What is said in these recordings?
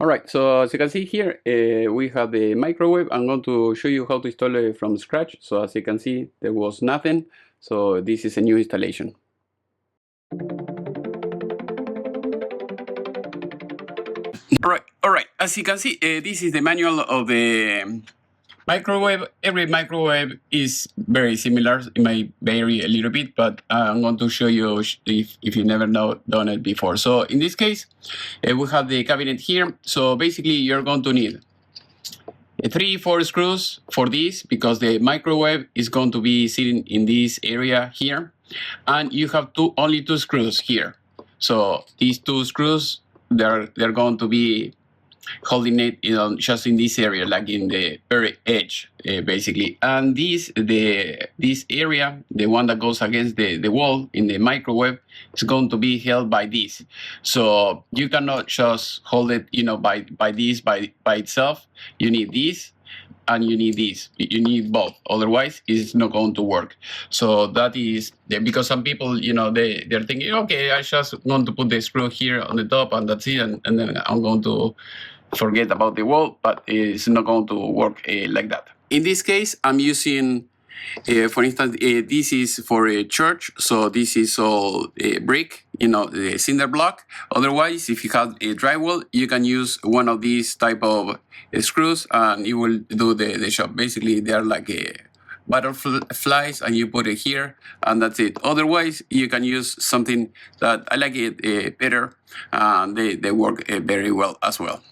Alright, so as you can see here, we have the microwave. I'm going to show you how to install it from scratch. So as you can see, there was nothing. So this is a new installation. Alright. As you can see, this is the manual of the microwave. Every microwave is very similar. It may vary a little bit, but I'm going to show you if you never done it before. So in this case, we have the cabinet here. So basically, you're going to need 3-4 screws for this because the microwave is going to be sitting in this area here, and you have only 2 screws here. So these 2 screws, they're going to be holding it, just in this area, like in the very edge, basically. And this area, the one that goes against the wall in the microwave, is going to be held by this. So you cannot just hold it, by itself. You need this, and you need this. You need both. Otherwise, it's not going to work. So that is because some people, they're thinking, okay, I just want to put the screw here on the top, and that's it, and then I'm going to forget about the wall, but it's not going to work like that. In this case, I'm using, for instance, this is for a church, so this is all brick, the cinder block. Otherwise, if you have a drywall, you can use one of these type of screws, and it will do the job. Basically, they are like butterflies, and you put it here, and that's it. Otherwise, you can use something that I like it better, and they work very well as well.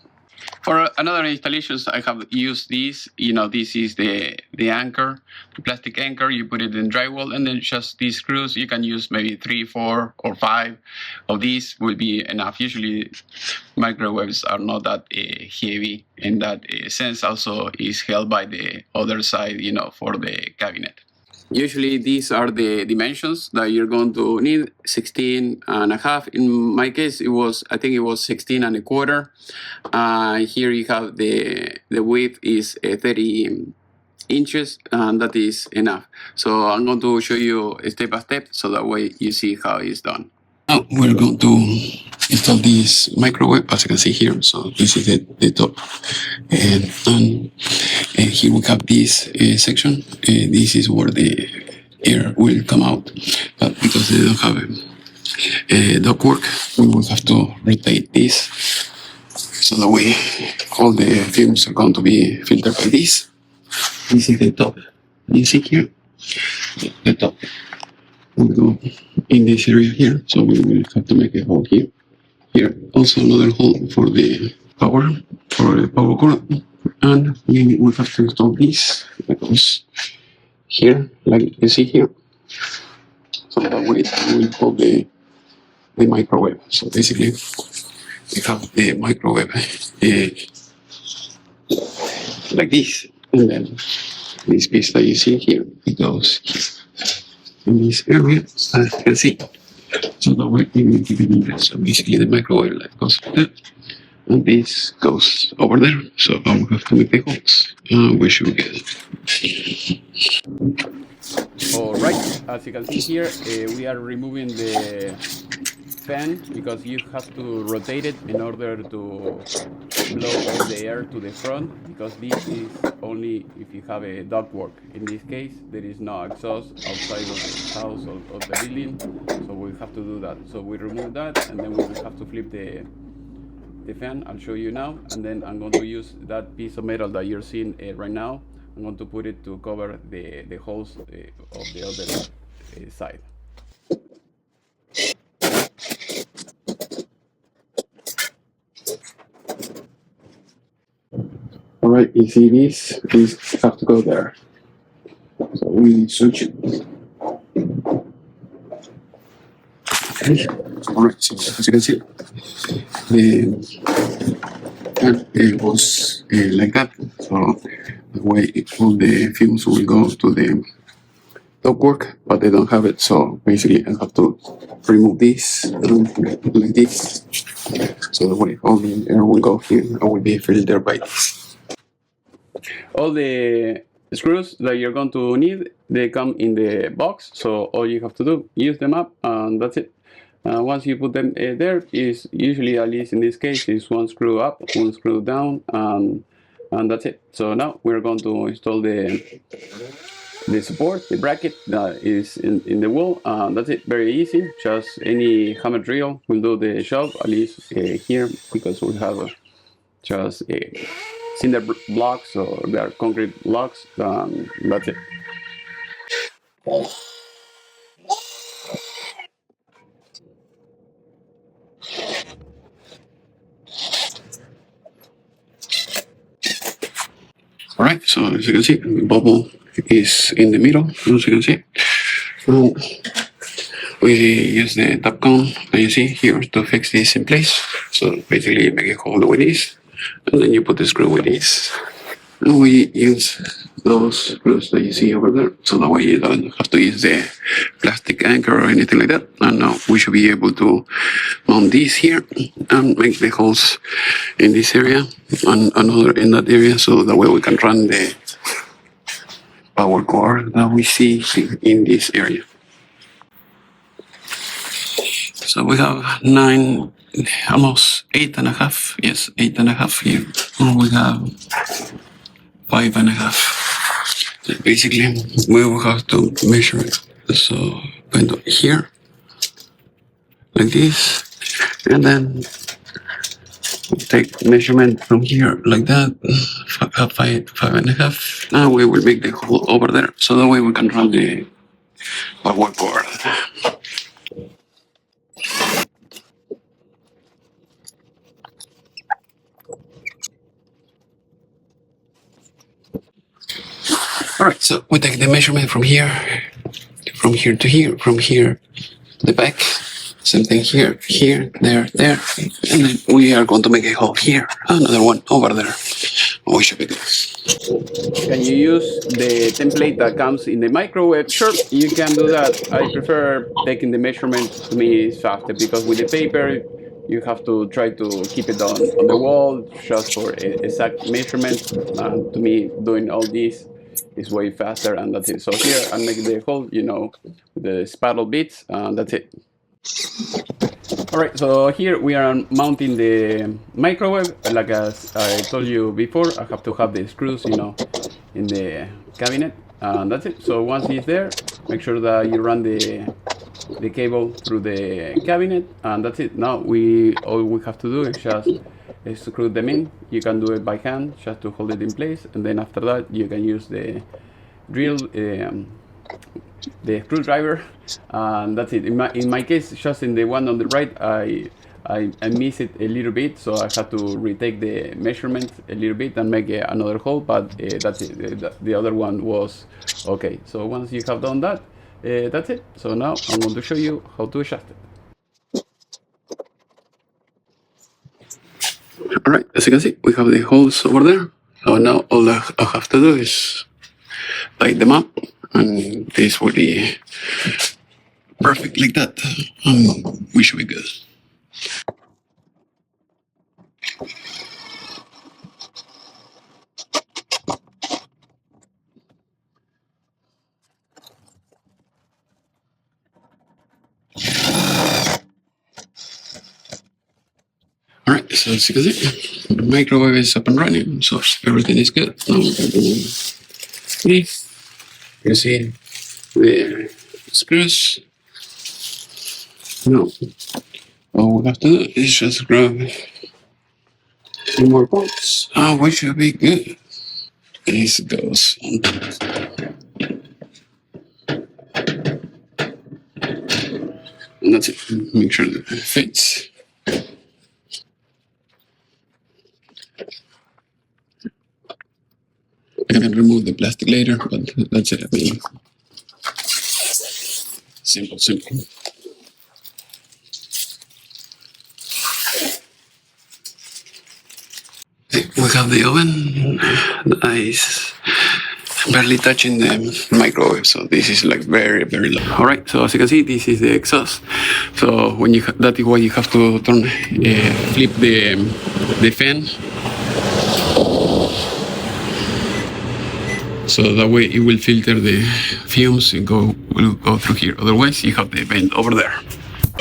For another installations, I have used this. This is the anchor, the plastic anchor. You put it in drywall, and then just these screws. You can use maybe 3, 4, or 5 of these will be enough. Usually, microwaves are not that heavy in that sense. Also, is held by the other side, for the cabinet. Usually these are the dimensions that you're going to need, 16 and a half. In my case, I think it was 16 and a quarter. Here you have the width is 30 inches, and that is enough. So I'm going to show you step by step, so that way you see how it's done. Now we're going to install this microwave, as you can see here. So this is the top, and here we have this section. This is where the air will come out, but because they don't have a ductwork, we will have to rotate this, so that way all the fumes are going to be filtered by this. This is the top. You see here, the top will go in this area here, so we will have to make a hole here. Here also another hole for the power cord, and we will have to install this because here, like you see here, so that way we will hold the microwave. So basically, we have the microwave like this, and then this piece that you see here, it goes in this area, as you can see. So that way we will keep it in there. So basically, the microwave light goes there, and this goes over there. So I will have to make the holes. We should get it. Alright, as you can see here, we are removing the fan because you have to rotate it in order to blow all the air to the front, because this is only if you have a ductwork. In this case, there is no exhaust outside of the house or of the building, so we have to do that. So we remove that, and then we will have to flip the fan. I'll show you now, and then I'm going to use that piece of metal that you're seeing right now. I'm going to put it to cover the holes of the other side. All right, you see these have to go there. So we switch it. Okay. All right, so as you can see, it was like that. So the way all the fumes will go to the ductwork, but they don't have it. So basically, I have to remove this like this. So the way all the air will go here, I will be filtered by this. All the screws that you're going to need, they come in the box. So all you have to do, use them up, and that's it. Once you put them there, is usually, at least in this case, is one screw up, one screw down, and that's it. So now we're going to install the support, the bracket that is in the wall. That's it, very easy. Just any hammer drill will do the job, at least here, because we have just cinder blocks, or they are concrete blocks. That's it. All right, so as you can see, the bubble is in the middle, as you can see. So we use the top cone, and you see here, to fix this in place. So basically you make a hole with this, and then you put the screw with this. And we use those screws that you see over there, so that way you don't have to use the plastic anchor or anything like that. And now we should be able to mount this here and make the holes in this area and another in that area, so that way we can run the power cord that we see in this area. So we have 9, almost 8.5. Yes, 8.5 here. And we have 5.5. So basically, we will have to measure it. So going to here, like this, and then take measurement from here, like that, 5.5. Now we will make the hole over there, so that way we can run the power cord. All right, so we take the measurement from here to here, from here to the back. Same thing here, here, there, and then we are going to make a hole here, another one over there. We should be good. Can you use the template that comes in the microwave? Sure, you can do that. I prefer taking the measurement. To me, it's faster, because with the paper, you have to try to keep it on the wall just for exact measurement. To me, doing all this is way faster, and that's it. So here I'm making the hole, with the spattle bits, and that's it. All right, so here we are mounting the microwave. Like as I told you before, I have to have the screws, in the cabinet, and that's it. So once it's there, make sure that you run the cable through the cabinet, and that's it. Now all we have to do is just screw them in. You can do it by hand just to hold it in place, and then after that you can use the drill, the screwdriver, and that's it. In my case, just in the one on the right, I missed it a little bit, so I had to retake the measurement a little bit and make another hole, but that's it. The other one was okay. So once you have done that, that's it. So now I'm going to show you how to adjust it. All right, as you can see, we have the holes over there. So now all I have to do is light them up, and this will be perfect like that. We should be good. All right, so as you can see, the microwave is up and running, so everything is good. Now we're going to you see the screws. No, all we have to do is just grab some more bolts. We should be good. This goes on. And that's it. Make sure that it fits. I can remove the plastic later, but that's it. I mean, simple. We have the oven that is barely touching the microwave, so this is like very low. All right, so as you can see, this is the exhaust. So when that is why you have to flip the fan, so that way it will filter the fumes and will go through here. Otherwise, you have the vent over there.